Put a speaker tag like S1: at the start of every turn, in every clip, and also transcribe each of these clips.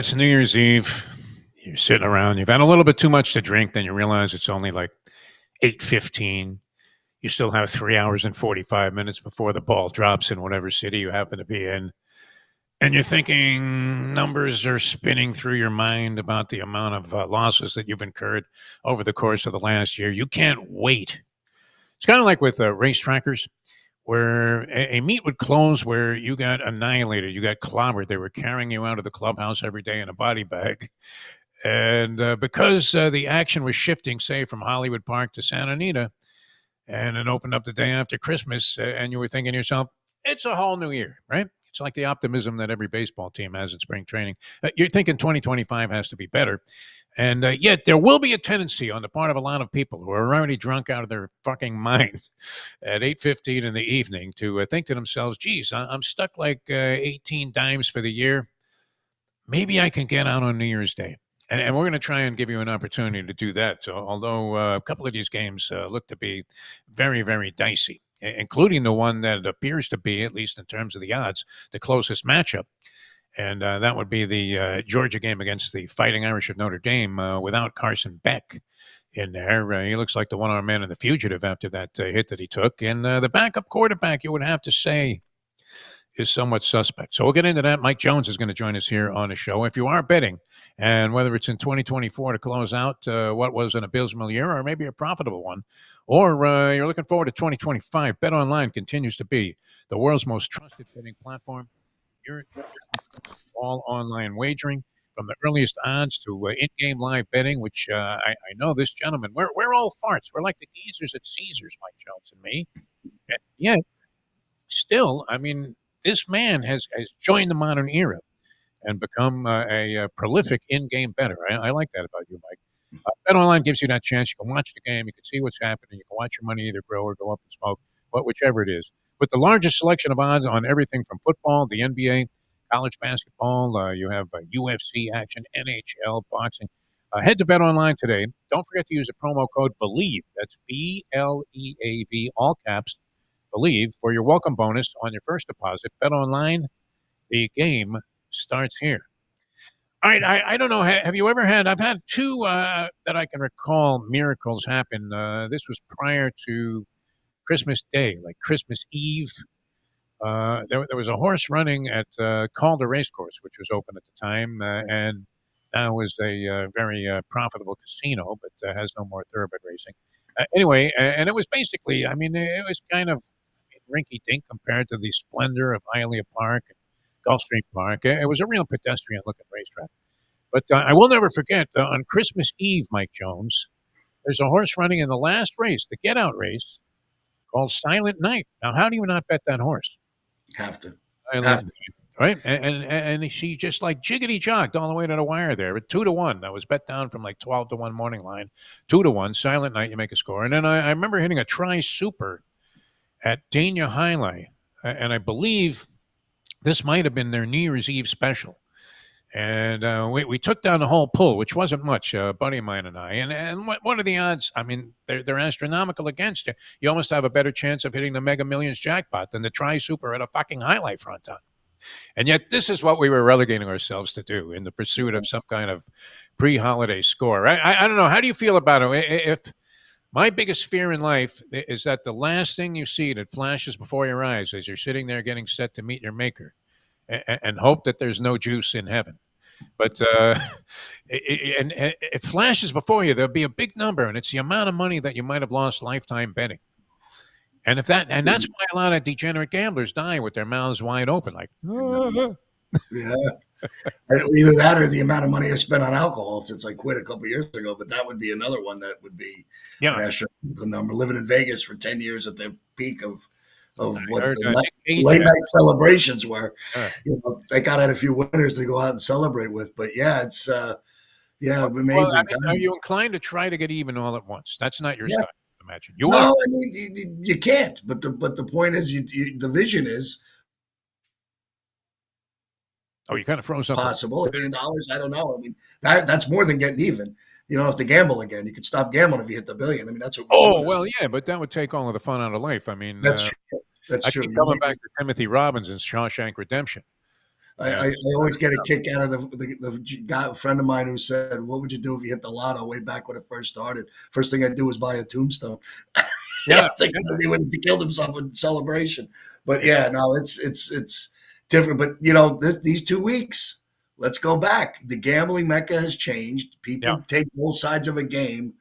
S1: It's New Year's Eve. You're sitting around. You've had a little bit too much to drink. Then you realize it's only like 8:15. You still have 3 hours and 45 minutes before the ball drops in whatever city you happen to be in. And you're thinking numbers are spinning through your mind about the amount of losses that you've incurred over the course of the last year. You can't wait. It's kind of like with race trackers where a meet would close where you got annihilated, you got clobbered. They were carrying you out of the clubhouse every day in a body bag. And because the action was shifting, say, from Hollywood Park to Santa Anita, and it opened up the day after Christmas, and you were thinking to yourself, it's a whole new year, right? It's like the optimism that every baseball team has in spring training. You're thinking 2025 has to be better. And yet there will be a tendency on the part of a lot of people who are already drunk out of their fucking mind at 8:15 in the evening to think to themselves, geez, I'm stuck like 18 dimes for the year. Maybe I can get out on New Year's Day. And we're going to try and give you an opportunity to do that. So, although a couple of these games look to be very, very dicey, including the one that appears to be, at least in terms of the odds, the closest matchup. And that would be the Georgia game against the Fighting Irish of Notre Dame without Carson Beck in there. He looks like the one-armed man in the fugitive after that hit that he took. And the backup quarterback, you would have to say, is somewhat suspect. So we'll get into that. Mike Jones is going to join us here on the show. If you are betting, and whether it's in 2024 to close out what was an abysmal year or maybe a profitable one, or you're looking forward to 2025, BetOnline continues to be the world's most trusted betting platform. You're all online wagering, from the earliest odds to in-game live betting, which I know this gentleman, we're all farts. We're like the geezers at Caesars, Mike Jones and me. And yet, still, I mean, this man has joined the modern era and become a prolific in-game bettor. I like that about you, Mike. BetOnline gives you that chance. You can watch the game. You can see what's happening. You can watch your money either grow or go up in smoke, but whichever it is. With the largest selection of odds on everything from football, the NBA, college basketball, you have UFC action, NHL, boxing. Head to BetOnline today. Don't forget to use the promo code BELIEVE. That's BLEAV, all caps, BELIEVE, for your welcome bonus on your first deposit. BetOnline, the game starts here. All right, I don't know. Have you ever had? I've had two that I can recall miracles happen. This was prior to Christmas Day, like Christmas Eve. There was a horse running at Calder Racecourse, which was open at the time, and now is a very profitable casino, but has no more thoroughbred racing. Anyway, and it was basically, I mean, it was kind of rinky-dink compared to the splendor of Hialeah Park and Gulfstream Park. It was a real pedestrian-looking racetrack. But I will never forget, on Christmas Eve, Mike Jones, there's a horse running in the last race, the get-out race, called Silent Night. Now, how do you not bet that horse?
S2: Have to.
S1: Right? And she just like jiggity jogged all the way to the wire there. But 2-1. That was bet down from like 12-1 morning line. 2-1. Silent Night, you make a score. And then I remember hitting a tri-super at Dania Highlight. And I believe this might have been their New Year's Eve special. And we took down the whole pool, which wasn't much, a buddy of mine and I. And what are the odds? I mean, they're astronomical against you. You almost have a better chance of hitting the Mega Millions jackpot than the Tri-Super at a fucking highlight front on. And yet this is what we were relegating ourselves to do in the pursuit of some kind of pre-holiday score. I don't know. How do you feel about it? If my biggest fear in life is that the last thing you see that flashes before your eyes as you're sitting there getting set to meet your maker and hope that there's no juice in heaven. But it flashes before you. There'll be a big number, and it's the amount of money that you might have lost lifetime betting. And that's why a lot of degenerate gamblers die with their mouths wide open, like.
S2: Yeah. Either that or the amount of money I spent on alcohol since I quit a couple of years ago. But that would be another one that would be an astronomical number. Living in Vegas for 10 years at the peak of what the late night celebrations were. You know, they got a few winners to go out and celebrate with. But yeah, it's amazing. Well,
S1: I mean, are you inclined to try to get even all at once? That's not your style, I imagine.
S2: No, I mean you can't. But the point is, the vision is.
S1: Oh, you kind of froze up.
S2: Possible $1 billion. I don't know. I mean, that's more than getting even. You don't have to gamble again. You could stop gambling if you hit the billion. I mean, that's what.
S1: Well, yeah, but that would take all of the fun out of life. I mean,
S2: that's true. That's true.
S1: I keep coming back to Timothy Robbins in Shawshank Redemption.
S2: I always get a kick out of the guy, friend of mine who said, "What would you do if you hit the lotto?" Way back when it first started, first thing I'd do was buy a tombstone.
S1: Yeah,
S2: I think he would have killed himself in celebration. But yeah, no, it's different. But these 2 weeks, let's go back. The gambling mecca has changed.
S1: yeah.
S2: People take both sides of a game,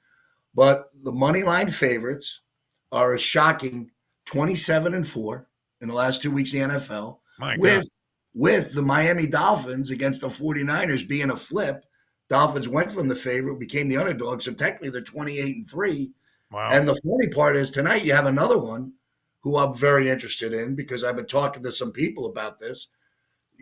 S2: but the money line favorites are a shocking 27-4 in the last 2 weeks of the NFL,
S1: My God.
S2: with the Miami Dolphins against the 49ers being a flip. Dolphins went from the favorite, became the underdog. So technically they're 28-3.
S1: Wow.
S2: And the funny part is tonight you have another one who I'm very interested in because I've been talking to some people about this.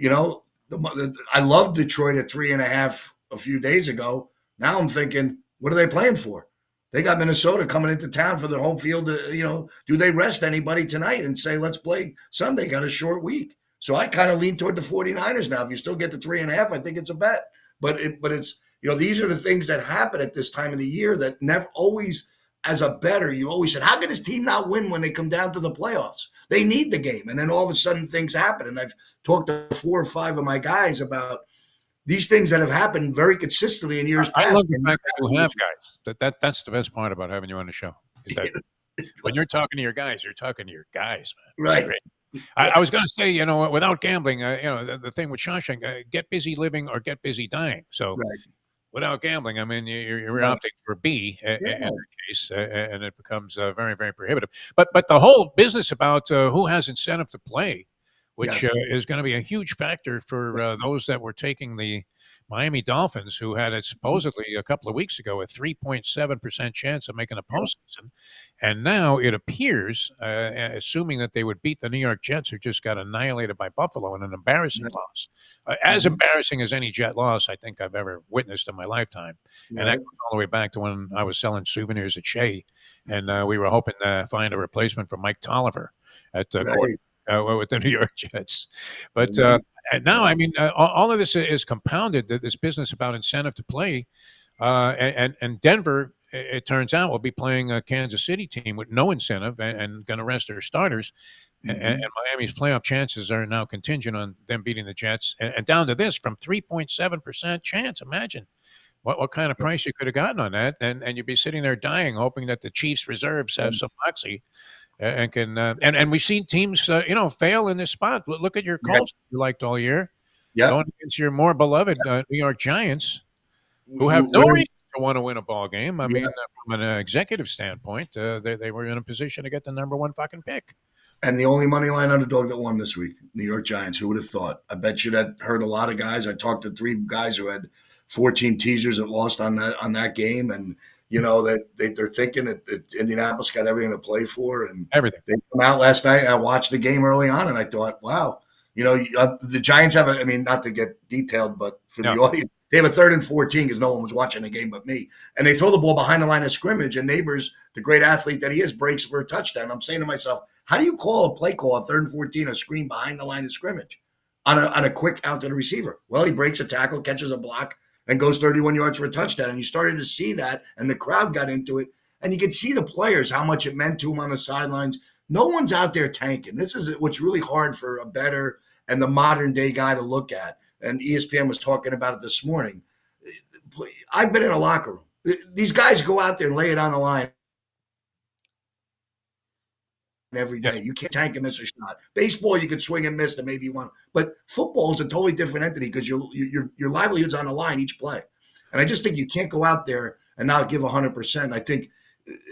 S2: I love Detroit at 3.5 a few days ago. Now I'm thinking, what are they playing for? They got Minnesota coming into town for their home field. Do they rest anybody tonight and say, let's play Sunday? Got a short week. So I kind of lean toward the 49ers now. If you still get the 3.5, I think it's a bet. But it's, these are the things that happen at this time of the year that never always, as a bettor, you always said, how can this team not win when they come down to the playoffs? They need the game. And then all of a sudden things happen. And I've talked to 4 or 5 of my guys about these things that have happened very consistently in years past.
S1: I love the fact that you have guys. That's the best part about having you on the show. Is that when you're talking to your guys, you're talking to your guys, man.
S2: Right.
S1: Great. I was going to say, without gambling, the thing with Shawshank, get busy living or get busy dying. So without gambling, I mean, you're opting for B in that case, and it becomes very, very prohibitive. But the whole business about who has incentive to play, which is going to be a huge factor for those that were taking the Miami Dolphins, who had it supposedly a couple of weeks ago a 3.7% chance of making a postseason. And now it appears, assuming that they would beat the New York Jets, who just got annihilated by Buffalo in an embarrassing loss. As embarrassing as any Jet loss I think I've ever witnessed in my lifetime. And that goes all the way back to when I was selling souvenirs at Shea, and we were hoping to find a replacement for Mike Tolliver at with the New York Jets. But now, I mean, all of this is compounded, this business about incentive to play. And Denver, it turns out, will be playing a Kansas City team with no incentive and going to rest their starters. And Miami's playoff chances are now contingent on them beating the Jets. And down to this, from 3.7% chance, imagine what kind of price you could have gotten on that. And you'd be sitting there dying, hoping that the Chiefs reserves have some moxie. And can and we've seen teams fail in this spot. Look at your Colts you liked all year, going against your more beloved New York Giants, who have no reason to want to win a ball game. I mean, from an executive standpoint, they were in a position to get the number 1 fucking pick.
S2: And the only money line underdog that won this week, New York Giants. Who would have thought? I bet you that hurt a lot of guys. I talked to 3 guys who had 14 teasers that lost on that game, and that they're thinking that Indianapolis got everything to play for, and
S1: everything.
S2: They come out last night. I watched the game early on, and I thought, wow, the Giants have I mean, not to get detailed, but for the audience, they have a 3rd and 14 because no one was watching the game but me, and they throw the ball behind the line of scrimmage, and Neighbors, the great athlete that he is, breaks for a touchdown. I'm saying to myself, how do you call a play call, a 3rd and 14, a screen behind the line of scrimmage on a quick out to the receiver? Well, he breaks a tackle, catches a block, and goes 31 yards for a touchdown. And you started to see that, and the crowd got into it. And you could see the players, how much it meant to them on the sidelines. No one's out there tanking. This is what's really hard for a bettor and the modern day guy to look at. And ESPN was talking about it this morning. I've been in a locker room. These guys go out there and lay it on the line every day. You can't tank and miss a shot. Baseball, you could swing and miss, and maybe you want. But football is a totally different entity because your livelihood's on the line each play. And I just think you can't go out there and not give 100%. I think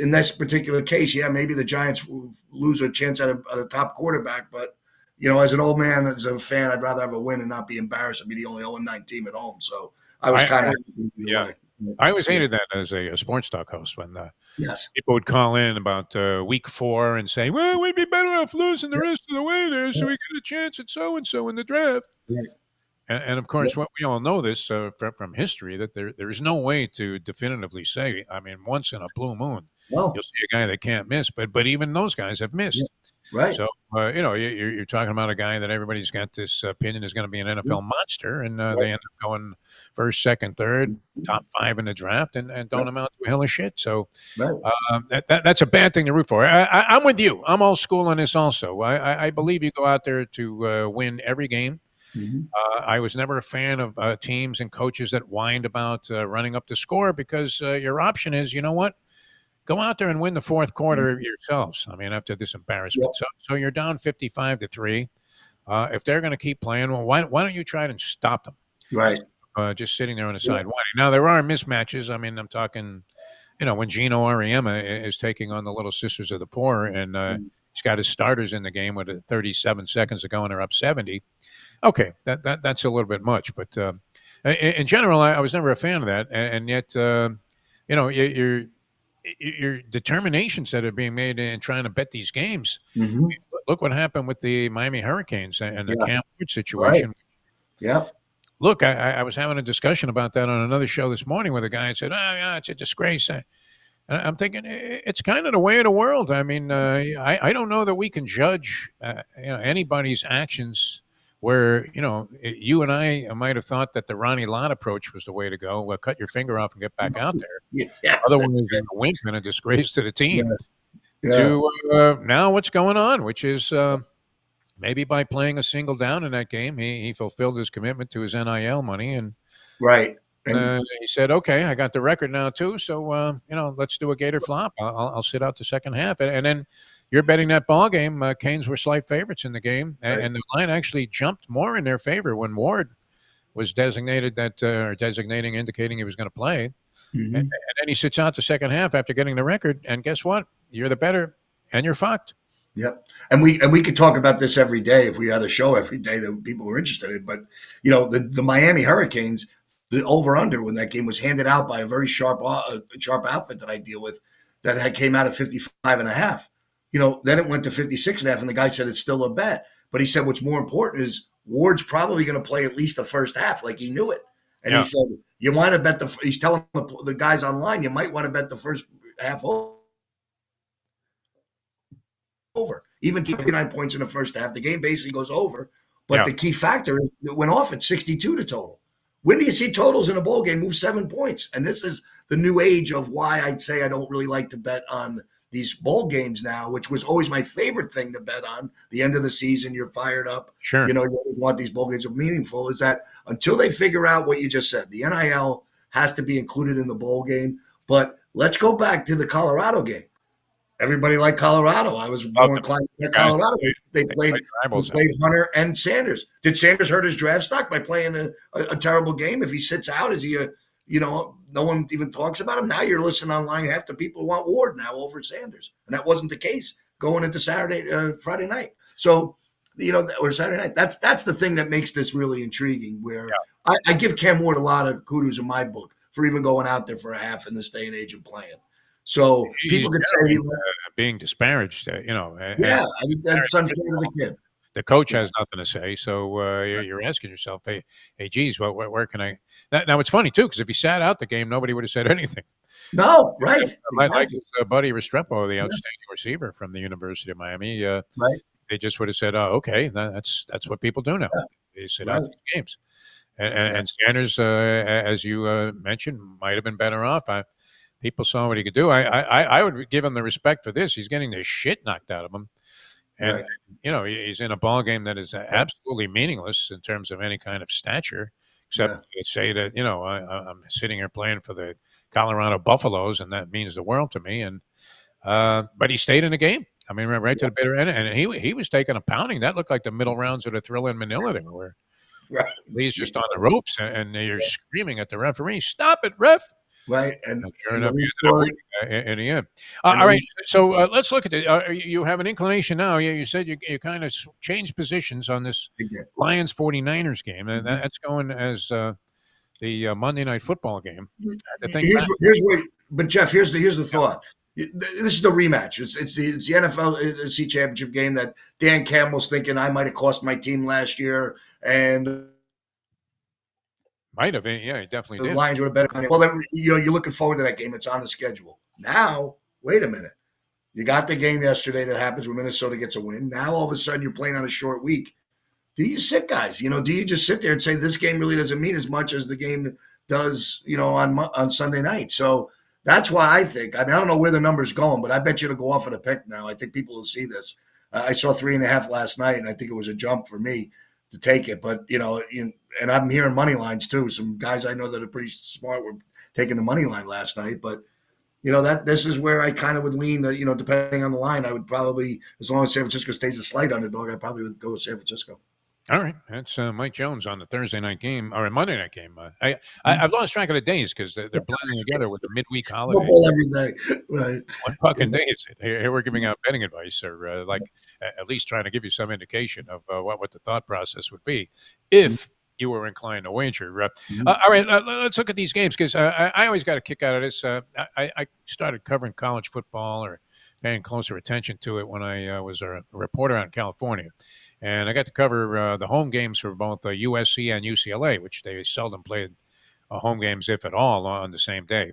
S2: in this particular case, maybe the Giants lose a chance at a top quarterback. But, as an old man, as a fan, I'd rather have a win and not be embarrassed and be the only 0-9 team at home. So I was kind of
S1: I always hated that as a sports talk host when
S2: yes.
S1: people would call in about week 4 and say, well, we'd be better off losing the rest of the way there so we get a chance at so-and-so in the draft.
S2: Right.
S1: And of course, what we all know this from history, that there is no way to definitively say, I mean, once in a blue moon, you'll see a guy that can't miss. But even those guys have missed.
S2: Yeah. Right.
S1: So, you're talking about a guy that everybody's got this opinion is going to be an NFL monster, and they end up going first, second, third, top 5 in the draft, and don't amount to a hell of shit. So that's a bad thing to root for. I'm with you. I'm old school on this also. I believe you go out there to win every game.
S2: Mhm.
S1: I was never a fan of teams and coaches that whined about running up the score because your option is, you know what? Go out there and win the fourth quarter yourselves. I mean, after this
S2: Yep.
S1: embarrassment. So you're down 55-3. If they're going to keep playing, well, why don't you try and stop them?
S2: Right.
S1: Just sitting there on the
S2: Yeah.
S1: side whining. Now, there are mismatches. I mean, I'm talking, when Gino Auriemma is taking on the Little Sisters of the Poor and he's got his starters in the game with 37 seconds to go and they're up 70. Okay, that's a little bit much. But in general, I was never a fan of that. And yet, your determinations that are being made in trying to bet these games.
S2: Mhm.
S1: Look what happened with the Miami Hurricanes and the
S2: Yeah.
S1: Cam Ward
S2: Right.
S1: situation.
S2: Yep.
S1: Look, I was having a discussion about that on another show this morning with a guy and said, "Oh, yeah, it's a disgrace." And I'm thinking it's kind of the way of the world. I mean, I don't know that we can judge anybody's actions where you and I might have thought that the Ronnie Lott approach was the way to go. Well, cut your finger off and get back out there.
S2: Yeah.
S1: Otherwise, you're a wink and a disgrace to the team.
S2: Yeah. Yeah.
S1: To now, what's going on? Which is maybe by playing a single down in that game, he fulfilled his commitment to his NIL money and.
S2: Right. And
S1: He said, "Okay, I got the record now too. So let's do a Gator flop. I'll sit out the second half." And then you're betting that ball game. Canes were slight favorites in the game,
S2: right.
S1: and the line actually jumped more in their favor when Ward was designated indicating he was going to play. And
S2: Mhm.
S1: then he sits out the second half after getting the record. And guess what? You're the better, and you're fucked.
S2: Yep. And we could talk about this every day if we had a show every day that people were interested in. But the Miami Hurricanes, the over under when that game was handed out by a very sharp outfit that I deal with that had came out at 55.5. Then it went to 56.5, and the guy said it's still a bet. But he said what's more important is Ward's probably going to play at least the first half, like he knew it. And
S1: Yeah.
S2: he said you want to bet he's telling the guys online you might want to bet the first half over. Even 29 points in the first half, the game basically goes over. But the key factor is it went off at 62 to total. When do you see totals in a bowl game move 7 points? And this is the new age of why I'd say I don't really like to bet on these bowl games now, which was always my favorite thing to bet on. The end of the season, you're fired up.
S1: Sure.
S2: You always want these bowl games to be meaningful. Is that until they figure out what you just said, the NIL has to be included in the bowl game. But let's go back to the Colorado game. Everybody liked Colorado. I was more inclined to Colorado. They played Hunter and Sanders. Did Sanders hurt his draft stock by playing a terrible game? If he sits out, is he no one even talks about him? Now you're listening online. Half the people want Ward now over Sanders. And that wasn't the case going into Friday night. So, or Saturday night. That's the thing that makes this really intriguing where I give Cam Ward a lot of kudos in my book for even going out there for a half in this day and age of playing. So people could say
S1: being disparaged,
S2: yeah, I think that's unfair to the kid.
S1: The coach has nothing to say, so you're asking yourself, "Hey, geez, where can I?" Now it's funny too because if he sat out the game, nobody would have said anything.
S2: No, right?
S1: Like his buddy Restrepo, the outstanding receiver from the University of Miami,
S2: right?
S1: They just would have said, "Oh, okay, that's what people do now. They sit out these games." And Sanders, as you mentioned, might have been better off. People saw what he could do. I would give him the respect for this. He's getting the shit knocked out of him. And, he's in a ball game that is absolutely meaningless in terms of any kind of stature, except to say that, I'm sitting here playing for the Colorado Buffaloes, and that means the world to me. And but he stayed in the game. I mean, right to the bitter end. And he was taking a pounding. That looked like the middle rounds of the Thrill in Manila there, where Lee's just on the ropes, and you're screaming at the referee, "Stop it, ref!"
S2: Right, and
S1: sure enough, in the end. All right, so let's look at it. You have an inclination now. You said you kind of changed positions on this Lions 49ers game, and that's going as the Monday Night Football game.
S2: But Jeff, here's the thought. This is the rematch. It's the NFC Championship game that Dan Campbell's thinking I might have cost my team last year, and
S1: might have, he definitely did.
S2: The Lions would have better. Well, then, you're looking forward to that game. It's on the schedule. Now, wait a minute. You got the game yesterday that happens when Minnesota gets a win. Now, all of a sudden, you're playing on a short week. Do you sit, guys? Do you just sit there and say this game really doesn't mean as much as the game does, on Sunday night? So that's why I think. I don't know where the number's going, but I bet you to go off of the pick now. I think people will see this. I saw 3.5 last night, and I think it was a jump for me. to take it. But and I'm hearing money lines too. Some guys I know that are pretty smart were taking the money line last night. But that this is where I kind of would lean. That depending on the line, I would probably, as long as San Francisco stays a slight underdog, I probably would go with San Francisco.
S1: All right, that's Mike Jones on the Thursday night game or a Monday night game. I've lost track of the days because they're blending together with the midweek holiday.
S2: Football every day, right?
S1: One fucking day is it? Here we're giving out betting advice, or at least trying to give you some indication of what the thought process would be if you were inclined to wager. All right, let's look at these games because I always got a kick out of this. I started covering college football or paying closer attention to it when I was a reporter out in California. And I got to cover the home games for both USC and UCLA, which they seldom played home games, if at all, on the same day,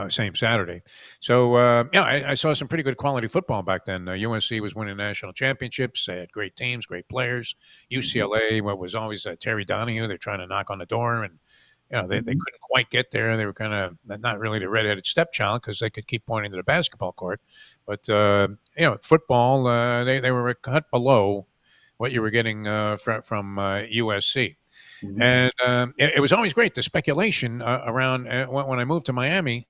S1: same Saturday. So, I saw some pretty good quality football back then. USC was winning national championships. They had great teams, great players. UCLA, what was always Terry Donahue, they're trying to knock on the door, and they couldn't quite get there. They were kind of not really the redheaded stepchild because they could keep pointing to the basketball court. But, football, they were a cut below what you were getting from USC.
S2: Mm-hmm.
S1: And it was always great, the speculation around when I moved to Miami.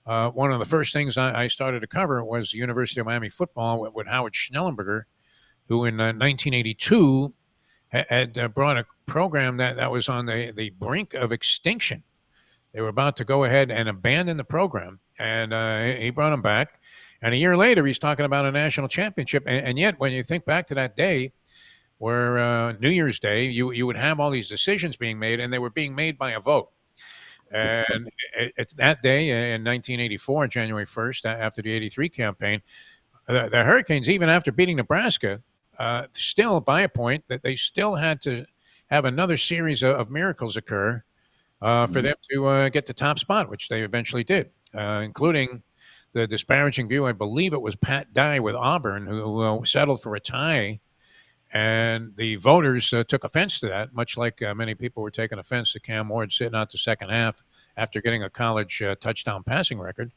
S1: One of the first things I started to cover was the University of Miami football with Howard Schnellenberger, who in 1982 had brought a program that was on the brink of extinction. They were about to go ahead and abandon the program, and he brought them back. And a year later, he's talking about a national championship. And yet, when you think back to that day, where New Year's Day, you would have all these decisions being made, and they were being made by a vote. And it's that day in 1984, January 1st, after the 83 campaign, the Hurricanes, even after beating Nebraska, still by a point that they still had to have another series of miracles occur for them to get the top spot, which they eventually did, including the disparaging view. I believe it was Pat Dye with Auburn who settled for a tie. And the voters took offense to that, much like many people were taking offense to Cam Ward sitting out the second half after getting a college touchdown passing record.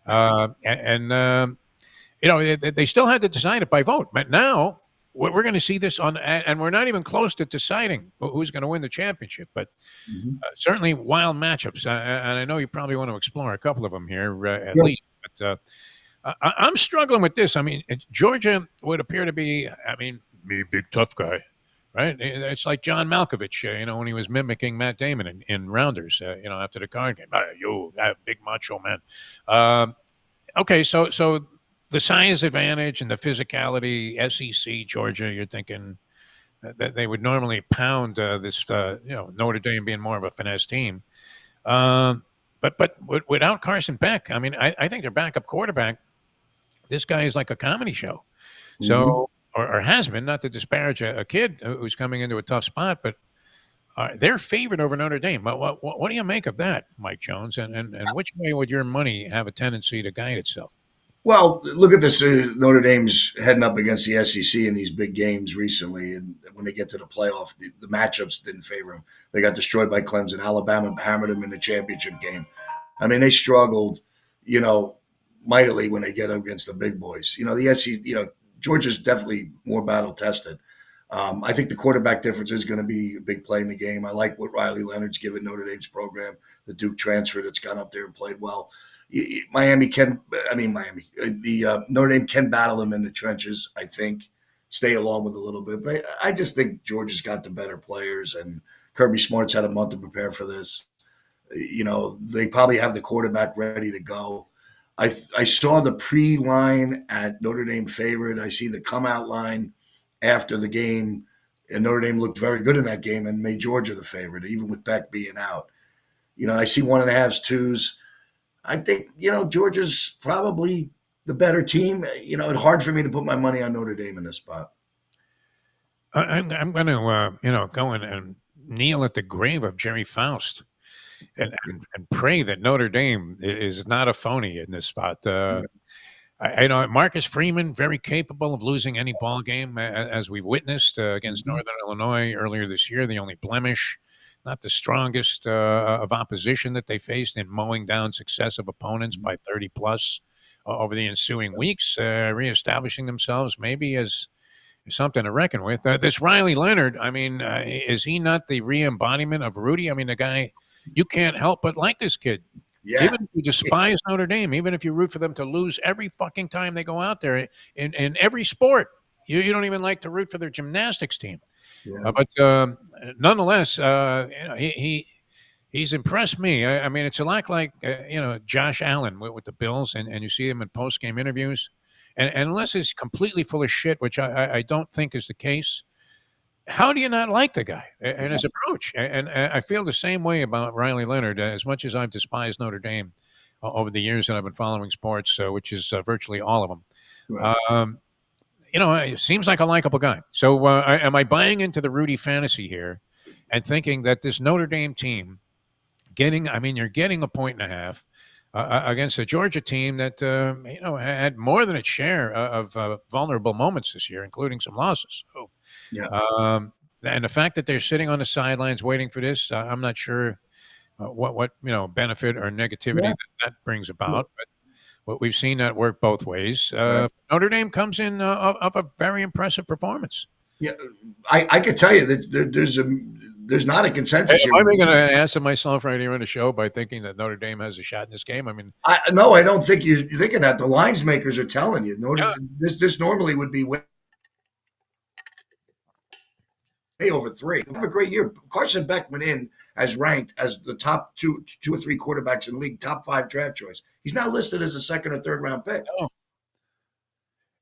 S1: They still had to decide it by vote. But now we're going to see this and we're not even close to deciding who's going to win the championship. But certainly wild matchups. And I know you probably want to explore a couple of them here at least. But I'm struggling with this. I mean, Georgia would appear to be, me big tough guy, right? It's like John Malkovich, when he was mimicking Matt Damon in Rounders, after the card game. You, that big macho man. Okay, so the size advantage and the physicality, SEC, Georgia, you're thinking that they would normally pound this, Notre Dame being more of a finesse team. But without Carson Beck, I think their backup quarterback, this guy is like a comedy show. So, or has been, not to disparage a kid who's coming into a tough spot, but they're favored over Notre Dame. What do you make of that, Mike Jones? And which way would your money have a tendency to guide itself?
S2: Well, look at this. Notre Dame's heading up against the SEC in these big games recently, and when they get to the playoff, the matchups didn't favor them. They got destroyed by Clemson. Alabama hammered them in the championship game. They struggled, mightily when they get up against the big boys. The SEC, Georgia's definitely more battle tested. I think the quarterback difference is going to be a big play in the game. I like what Riley Leonard's given Notre Dame's program, the Duke transfer that's gone up there and played well. Notre Dame can battle them in the trenches, I think, stay along with a little bit. But I just think Georgia's got the better players, and Kirby Smart's had a month to prepare for this. They probably have the quarterback ready to go. I saw the pre-line at Notre Dame favorite. I see the come-out line after the game, and Notre Dame looked very good in that game and made Georgia the favorite, even with Beck being out. I see 1.5s, 2s. I think, Georgia's probably the better team. It's hard for me to put my money on Notre Dame in this spot.
S1: I'm going to go in and kneel at the grave of Jerry Faust and pray that Notre Dame is not a phony in this spot. I know Marcus Freeman, very capable of losing any ball game, as we've witnessed against Northern Illinois earlier this year. The only blemish, not the strongest of opposition that they faced in mowing down successive opponents by 30 plus over the ensuing weeks, reestablishing themselves maybe as something to reckon with. This Riley Leonard, I mean, is he not the re-embodiment of Rudy? I mean, the guy, you can't help but like this kid.
S2: Yeah.
S1: Even if you despise Notre Dame, even if you root for them to lose every fucking time they go out there in every sport, you don't even like to root for their gymnastics team.
S2: Yeah.
S1: But nonetheless, he's impressed me. I mean, it's a lot like Josh Allen with the Bills, and you see him in post game interviews, and unless he's completely full of shit, which I don't think is the case. How do you not like the guy and his approach? And I feel the same way about Riley Leonard. As much as I've despised Notre Dame over the years that I've been following sports, which is virtually all of them.
S2: Right.
S1: It seems like a likable guy. So, am I buying into the Rudy fantasy here and thinking that this Notre Dame team you're getting a point and a half against a Georgia team that, had more than its share of vulnerable moments this year, including some losses. So,
S2: Yeah.
S1: and the fact that they're sitting on the sidelines waiting for this, I'm not sure what benefit or negativity
S2: Yeah.
S1: that brings about. But what we've seen that work both ways.
S2: Right.
S1: Notre Dame comes in of a very impressive performance.
S2: Yeah. I could tell you that there's not a consensus here.
S1: Am I going to answer myself right here on the show by thinking that Notre Dame has a shot in this game? I mean,
S2: no, I don't think you're thinking that. The lines makers are telling you. This normally would be way over 3. Have a great year. Carson Beck went in as ranked as the top two or three quarterbacks in the league, top 5 draft choice. He's now listed as a 2nd or 3rd round pick.
S1: Oh.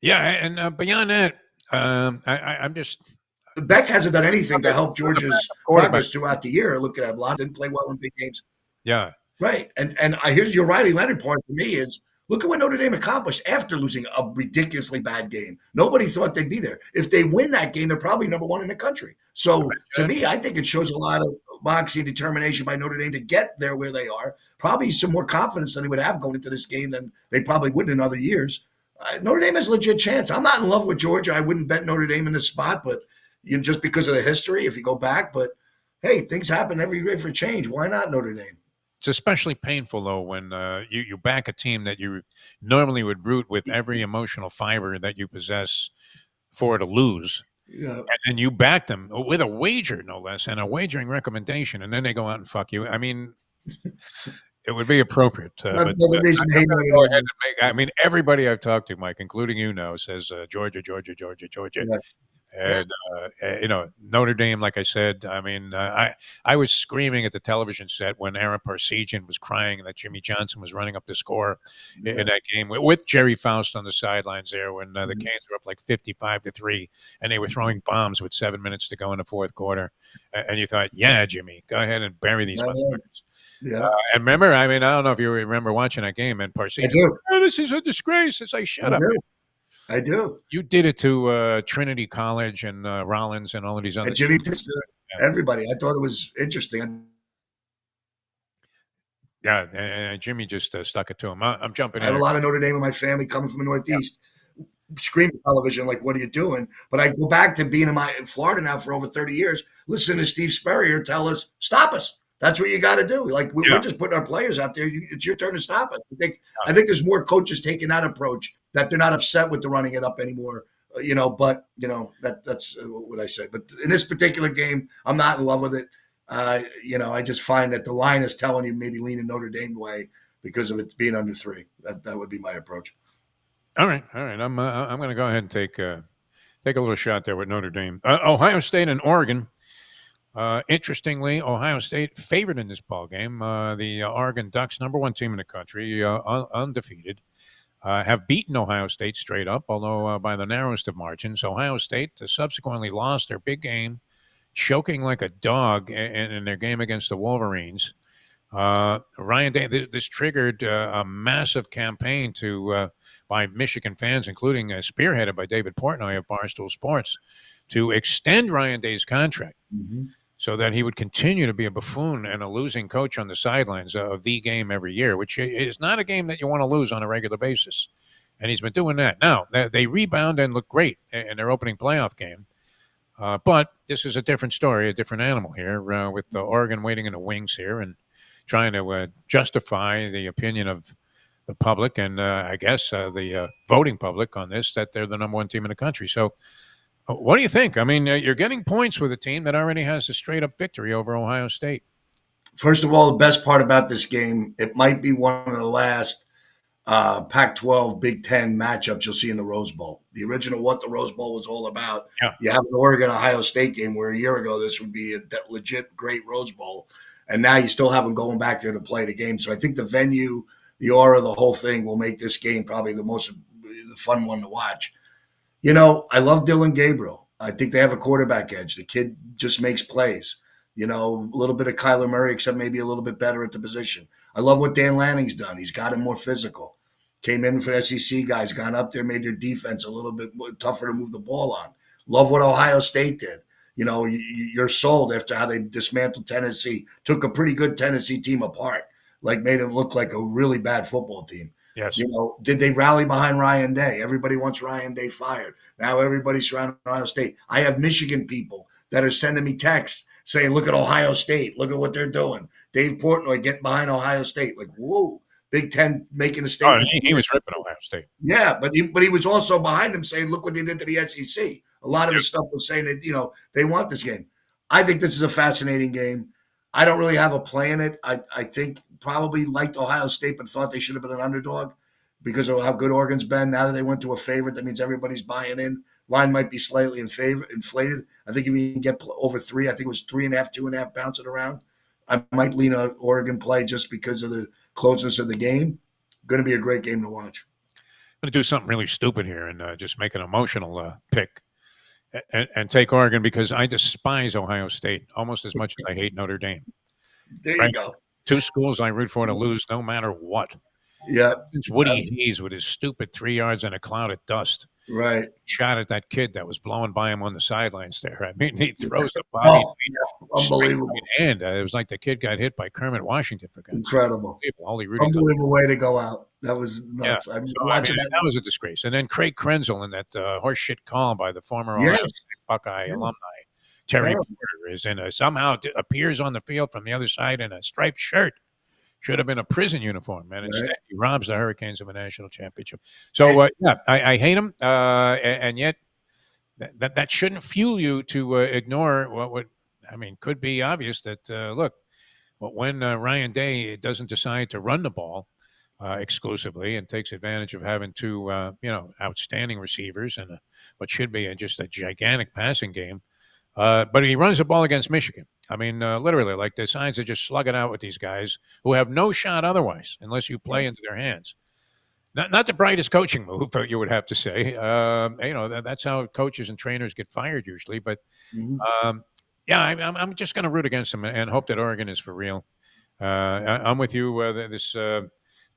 S1: Yeah, and beyond that, I'm just.
S2: Beck hasn't done anything to help Georgia's progress throughout the year. Look at that. Didn't play well in big games.
S1: Yeah.
S2: Right. And here's your Riley Leonard point for me is look at what Notre Dame accomplished after losing a ridiculously bad game. Nobody thought they'd be there. If they win that game, they're probably number 1 in the country. So to me, I think it shows a lot of moxie and determination by Notre Dame to get there where they are. Probably some more confidence than they would have going into this game than they probably would in other years. Notre Dame has a legit chance. I'm not in love with Georgia. I wouldn't bet Notre Dame in this spot, but just because of the history, if you go back. But hey, things happen every day for change. Why not Notre Dame?
S1: It's especially painful, though, when you back a team that you normally would root with every emotional fiber that you possess for to lose.
S2: Yeah.
S1: And then you back them with a wager, no less, and a wagering recommendation, and then they go out and fuck you. I mean, it would be appropriate. But everybody I've talked to, Mike, including says Georgia.
S2: Yeah.
S1: And Notre Dame, like I said, I mean, I was screaming at the television set when Aaron Parsegian was crying that Jimmy Johnson was running up the score in that game with Jerry Faust on the sidelines there when the Canes were up like 55-3, and they were throwing bombs with 7 minutes to go in the 4th quarter. And you thought, yeah, Jimmy, go ahead and bury these motherfuckers.
S2: Yeah.
S1: And remember, I mean, I don't know if you remember watching that game, and Parsegian, this is a disgrace. It's like, shut up.
S2: I do.
S1: You did it to Trinity College and Rollins and all of these other.
S2: And Jimmy, everybody. I thought it was interesting.
S1: Yeah, and Jimmy just stuck it to him. I'm jumping in.
S2: I have a lot of Notre Dame in my family coming from the Northeast. Screaming television, like, what are you doing? But I go back to being in Florida now for over 30 years. Listen to Steve Spurrier tell us, stop us. That's what you got to do. Like we're just putting our players out there. It's your turn to stop us. I think there's more coaches taking that approach, that they're not upset with the running it up anymore. But that's what I say. But in this particular game, I'm not in love with it. I just find that the line is telling you maybe lean in Notre Dame way because of it being under 3. That would be my approach.
S1: All right. I'm going to go ahead and take a little shot there with Notre Dame. Ohio State and Oregon. Interestingly, Ohio State favored in this ball game. The Oregon Ducks, number 1 team in the country, undefeated, have beaten Ohio State straight up, although by the narrowest of margins. Ohio State subsequently lost their big game, choking like a dog in their game against the Wolverines. Ryan Day, this triggered a massive campaign by Michigan fans, including spearheaded by David Portnoy of Barstool Sports, to extend Ryan Day's contract.
S2: Mm-hmm.
S1: So that he would continue to be a buffoon and a losing coach on the sidelines of the game every year, which is not a game that you want to lose on a regular basis. And he's been doing that. Now, they rebound and look great in their opening playoff game. But this is a different story, a different animal here, with Oregon waiting in the wings here and trying to justify the opinion of the public and I guess the voting public on this, that they're the number 1 team in the country. So What do you think? I mean, you're getting points with a team that already has a straight up victory over Ohio State.
S2: First of all, the best part about this game, it might be one of the last Pac-12 Big Ten matchups you'll see in the Rose Bowl. The original what the Rose Bowl was all about.
S1: Yeah.
S2: You have an Oregon-Ohio State game where a year ago this would be a legit great Rose Bowl, and now you still have them going back there to play the game. So I think the venue, the aura, the whole thing will make this game probably the fun one to watch. I love Dylan Gabriel. I think they have a quarterback edge. The kid just makes plays. A little bit of Kyler Murray, except maybe a little bit better at the position. I love what Dan Lanning's done. He's got him more physical. Came in for the SEC guys, gone up there, made their defense a little bit tougher to move the ball on. Love what Ohio State did. You're sold after how they dismantled Tennessee, took a pretty good Tennessee team apart, made them look like a really bad football team.
S1: Yes.
S2: Did they rally behind Ryan Day? Everybody wants Ryan Day fired. Now everybody's surrounding Ohio State. I have Michigan people that are sending me texts saying, look at Ohio State. Look at what they're doing. Dave Portnoy getting behind Ohio State. Whoa, Big Ten making a statement.
S1: He was ripping Ohio State.
S2: Yeah, but he was also behind them saying, look what they did to the SEC. A lot of his stuff was saying that, they want this game. I think this is a fascinating game. I don't really have a play in it. I think probably liked Ohio State, but thought they should have been an underdog because of how good Oregon's been. Now that they went to a favorite, that means everybody's buying in. Line might be slightly inflated. I think if you can get over 3, I think it was 3.5, 2.5 bouncing around. I might lean on Oregon play just because of the closeness of the game. Going to be a great game to watch.
S1: I'm going to do something really stupid here and just make an emotional pick and take Oregon because I despise Ohio State almost as much as I hate Notre Dame.
S2: There you go.
S1: 2 schools I root for to lose no matter what.
S2: Yeah.
S1: Since Woody Hayes with his stupid 3 yards in a cloud of dust.
S2: Right.
S1: Shot at that kid that was blowing by him on the sidelines there. I mean, he throws a body.
S2: Unbelievable.
S1: And it was like the kid got hit by Kermit Washington. For God's
S2: Incredible.
S1: Unbelievable
S2: way to go out. That was nuts.
S1: Yeah. That was a disgrace. And then Craig Krenzel in that horseshit call by the former Buckeye alumni. Terry Porter is somehow appears on the field from the other side in a striped shirt. Should have been a prison uniform, man. Instead, he robs the Hurricanes of a national championship. So, I hate him, and yet that shouldn't fuel you to ignore what could be obvious that, look, when Ryan Day doesn't decide to run the ball exclusively and takes advantage of having 2, outstanding receivers and what should be just a gigantic passing game, but he runs the ball against Michigan. I mean, literally, decides to just slug it out with these guys who have no shot otherwise, unless you play into their hands. Not the brightest coaching move, you would have to say. That's how coaches and trainers get fired usually. But I'm just going to root against them and hope that Oregon is for real. I'm with you.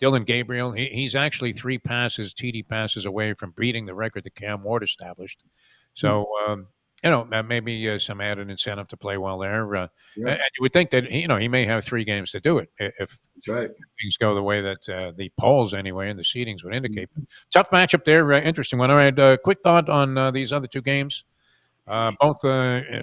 S1: Dylan Gabriel, he's actually 3 TD passes away from beating the record that Cam Ward established. So. Maybe some added incentive to play well there. And you would think that, he may have 3 games to do it if things go the way that the polls anyway and the seedings would indicate. Tough matchup there. Interesting one. All right. Quick thought on these other 2 games. Both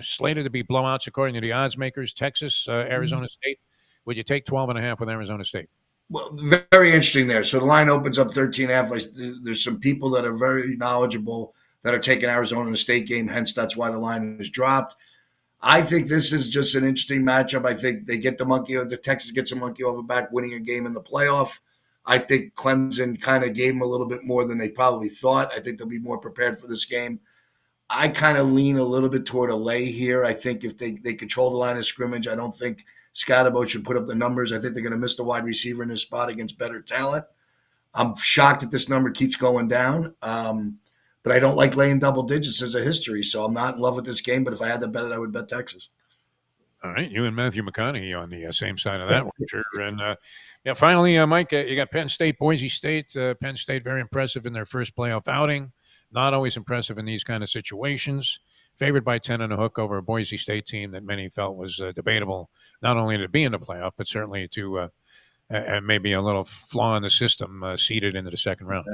S1: slated to be blowouts according to the odds makers. Texas, Arizona State. Would you take 12.5 with Arizona State?
S2: Well, very interesting there. So the line opens up 13.5. There's some people that are very knowledgeable that are taking Arizona in the state game. Hence, that's why the line is dropped. I think this is just an interesting matchup. I think they get the Texas gets a monkey over back, winning a game in the playoff. I think Clemson kind of gave them a little bit more than they probably thought. I think they'll be more prepared for this game. I kind of lean a little bit toward a lay here. I think if they control the line of scrimmage, I don't think Scotabo should put up the numbers. I think they're going to miss the wide receiver in this spot against better talent. I'm shocked that this number keeps going down. But I don't like laying double digits as a history, so I'm not in love with this game. But if I had to bet it, I would bet Texas.
S1: All right, you and Matthew McConaughey on the same side of that one, sure. And finally, Mike, you got Penn State, Boise State. Penn State very impressive in their first playoff outing. Not always impressive in these kind of situations. Favored by 10.5 over a Boise State team that many felt was debatable, not only to be in the playoff, but certainly to maybe a little flaw in the system seeded into the second round.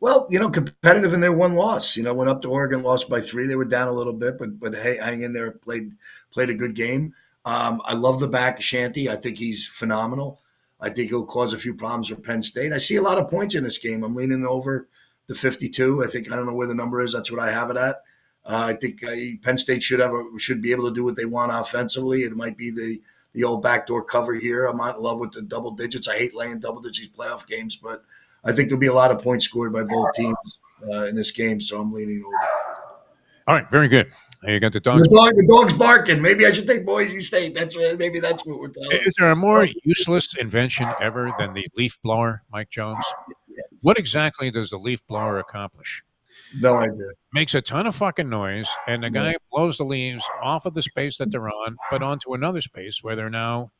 S2: Well, competitive in their 1 loss. Went up to Oregon, lost by 3. They were down a little bit, but hey, hang in there, played a good game. I love the back, Shanty. I think he's phenomenal. I think he'll cause a few problems for Penn State. I see a lot of points in this game. I'm leaning over the 52. I don't know where the number is. That's what I have it at. I think Penn State should be able to do what they want offensively. It might be the old backdoor cover here. I'm not in love with the double digits. I hate laying double digits playoff games, but I think there'll be a lot of points scored by both teams in this game, so I'm leaning over.
S1: All right, very good. You got the dogs.
S2: The dog's barking. Maybe I should take Boise State. Maybe that's what we're telling.
S1: Is there a more useless invention ever than the leaf blower, Mike Jones? Yes. What exactly does the leaf blower accomplish?
S2: No idea.
S1: Makes a ton of fucking noise, and the guy blows the leaves off of the space that they're on, but onto another space where they're now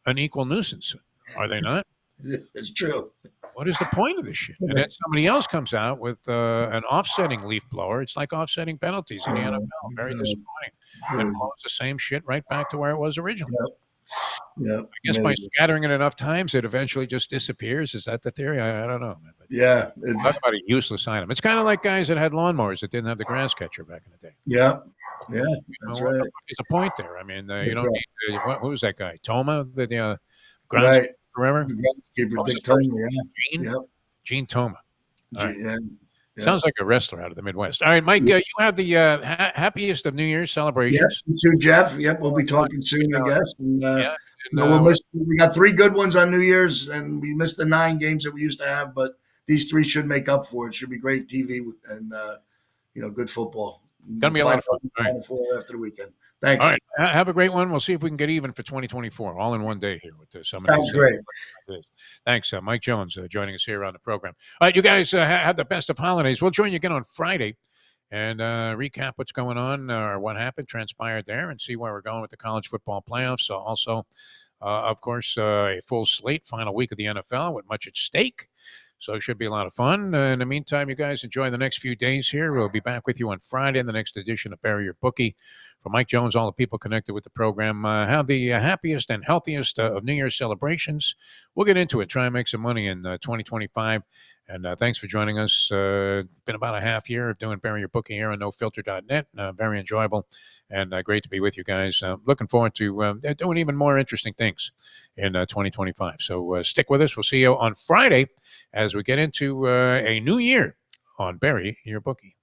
S1: an equal nuisance. Are they not?
S2: It's true.
S1: What is the point of this shit? And then somebody else comes out with an offsetting leaf blower. It's like offsetting penalties in the NFL. Very disappointing. And blows the same shit right back to where it was originally.
S2: Yep.
S1: I guess by scattering it enough times, it eventually just disappears. Is that the theory? I don't know. But talk about a useless item. It's kind of like guys that had lawnmowers that didn't have the grass catcher back in the day.
S2: Yeah, that's right.
S1: There's a point there. I mean, you don't need what was that guy? Toma, the groundskeeper forever?
S2: The groundskeeper, Big Toma,
S1: Gene Toma.
S2: Right. Yeah.
S1: Sounds like a wrestler out of the Midwest. All right, Mike, you have the happiest of New Year's celebrations.
S2: Yep, you too, Jeff. Yep, we'll be talking soon, I guess. And, we got 3 good ones on New Year's, and we missed the 9 games that we used to have, but these 3 should make up for it. It should be great TV and good football.
S1: It's going to be a lot of fun.
S2: All right. After the weekend. Thanks.
S1: All right. Have a great one. We'll see if we can get even for 2024, all in one day here with some of
S2: Sounds great.
S1: Thanks, Mike Jones, joining us here on the program. All right, you guys have the best of holidays. We'll join you again on Friday and recap what's going on or what happened, transpired there, and see where we're going with the college football playoffs. Also, of course, a full slate, final week of the NFL with much at stake. So it should be a lot of fun. In the meantime, you guys enjoy the next few days here. We'll be back with you on Friday in the next edition of Bury Your Bookie. For Mike Jones, all the people connected with the program, have the happiest and healthiest of New Year's celebrations. We'll get into it, try and make some money in 2025. And thanks for joining us. Been about a half year of doing Bury Your Bookie here on NoFilter.net. Very enjoyable and great to be with you guys. Looking forward to doing even more interesting things in 2025. So stick with us. We'll see you on Friday as we get into a new year on Bury Your Bookie.